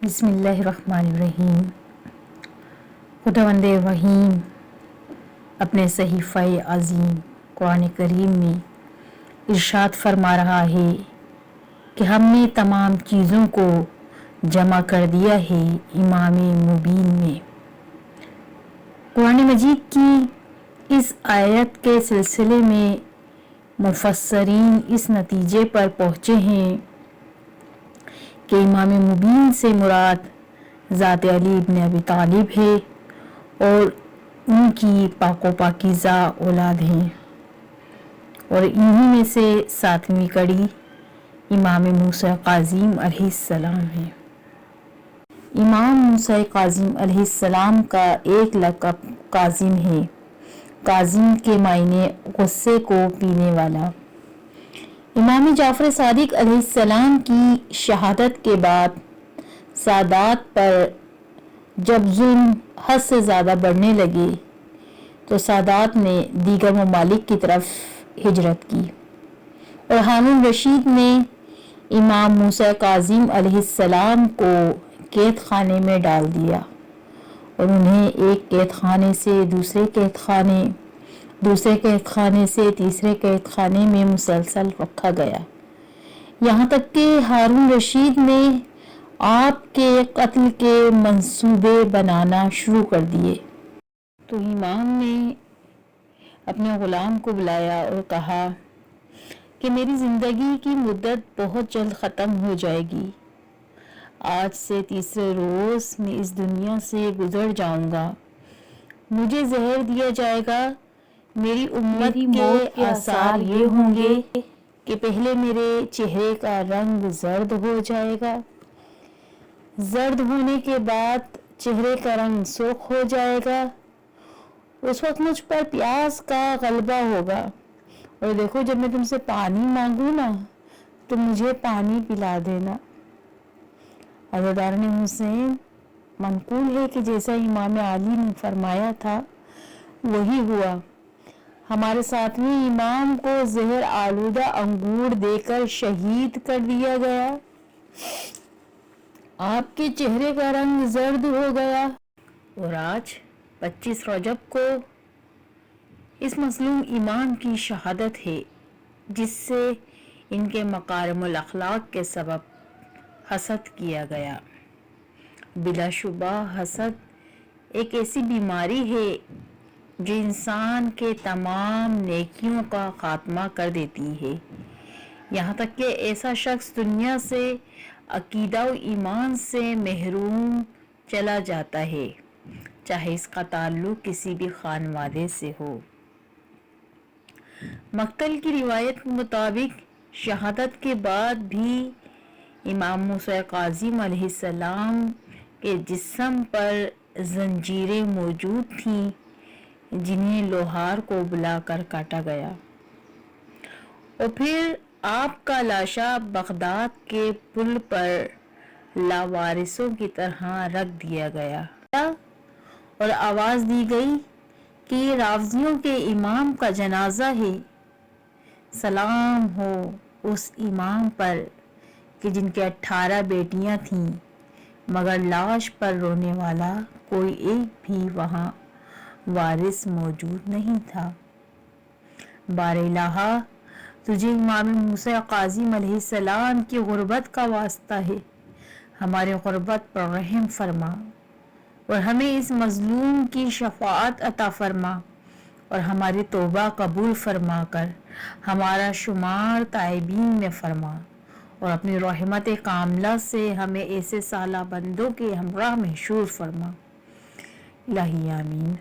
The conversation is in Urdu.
بسم اللہ الرحمن الرحیم۔ خداوند رحیم اپنے صحیفہ عظیم قرآن کریم میں ارشاد فرما رہا ہے کہ ہم نے تمام چیزوں کو جمع کر دیا ہے امام مبین میں۔ قرآن مجید کی اس آیت کے سلسلے میں مفسرین اس نتیجے پر پہنچے ہیں کہ امام مبین سے مراد ذات علی ابن ابی طالب ہے اور ان کی پاک و پاکیزہ اولاد ہیں، اور انہی میں سے ساتویں کڑی امام موسیٰ کاظم علیہ السلام ہے۔ امام موسیٰ کاظم علیہ السلام کا ایک لقب کاظم ہے۔ کاظم کے معنی غصے کو پینے والا۔ امام جعفر صادق علیہ السلام کی شہادت کے بعد سادات پر جب ظلم حد سے زیادہ بڑھنے لگے تو سادات نے دیگر ممالک کی طرف ہجرت کی، اور ہارون رشید نے امام موسیٰ کاظم علیہ السلام کو قید خانے میں ڈال دیا، اور انہیں ایک قید خانے سے دوسرے قید خانے سے تیسرے قید خانے میں مسلسل رکھا گیا، یہاں تک کہ ہارون رشید نے آپ کے قتل کے منصوبے بنانا شروع کر دیے۔ تو امام نے اپنے غلام کو بلایا اور کہا کہ میری زندگی کی مدت بہت جلد ختم ہو جائے گی، آج سے تیسرے روز میں اس دنیا سے گزر جاؤں گا، مجھے زہر دیا جائے گا، میری امت کے آثار یہ ہوں گے کہ پہلے میرے چہرے کا رنگ زرد ہو جائے گا، زرد ہونے کے بعد چہرے کا رنگ سرخ ہو جائے گا، اس وقت مجھ پر پیاس کا غلبہ ہوگا، اور دیکھو جب میں تم سے پانی مانگوں نا تو مجھے پانی پلا دینا۔ عزادارِ حسین منقول ہے کہ جیسا امام علی نے فرمایا تھا وہی ہوا۔ ہمارے ساتویں امام کو زہر آلودہ انگور دے کر شہید کر دیا گیا، آپ کے چہرے کا رنگ زرد ہو گیا، اور آج 25 رجب کو اس مظلوم امام کی شہادت ہے جس سے ان کے مکارم الاخلاق کے سبب حسد کیا گیا۔ بلا شبہ حسد ایک ایسی بیماری ہے جو انسان کے تمام نیکیوں کا خاتمہ کر دیتی ہے، یہاں تک کہ ایسا شخص دنیا سے عقیدہ و ایمان سے محروم چلا جاتا ہے، چاہے اس کا تعلق کسی بھی خانوادے سے ہو۔ مقتل کی روایت کے مطابق شہادت کے بعد بھی امام موسیٰ کاظم علیہ السلام کے جسم پر زنجیریں موجود تھیں جنہیں لوہار کو بلا کر کاٹا گیا، اور پھر آپ کا لاشا بغداد کے پل پر لاوارثوں کی طرح رکھ دیا گیا، اور آواز دی گئی کہ یہ رافضیوں کے امام کا جنازہ ہے، سلام ہو اس امام پر کہ جن کے 18 بیٹیاں تھیں، مگر لاش پر رونے والا کوئی ایک بھی وہاں وارث موجود نہیں تھا۔ بار الہا تجھے امام موسیٰ کاظم علیہ السلام کی غربت کا واسطہ ہے، ہمارے غربت پر رحم فرما اور ہمیں اس مظلوم کی شفاعت عطا فرما، اور ہماری توبہ قبول فرما کر ہمارا شمار تائبین میں فرما، اور اپنی رحمت کاملہ سے ہمیں ایسے صالح بندوں کے ہمراہ محشور فرما۔ الہی آمین۔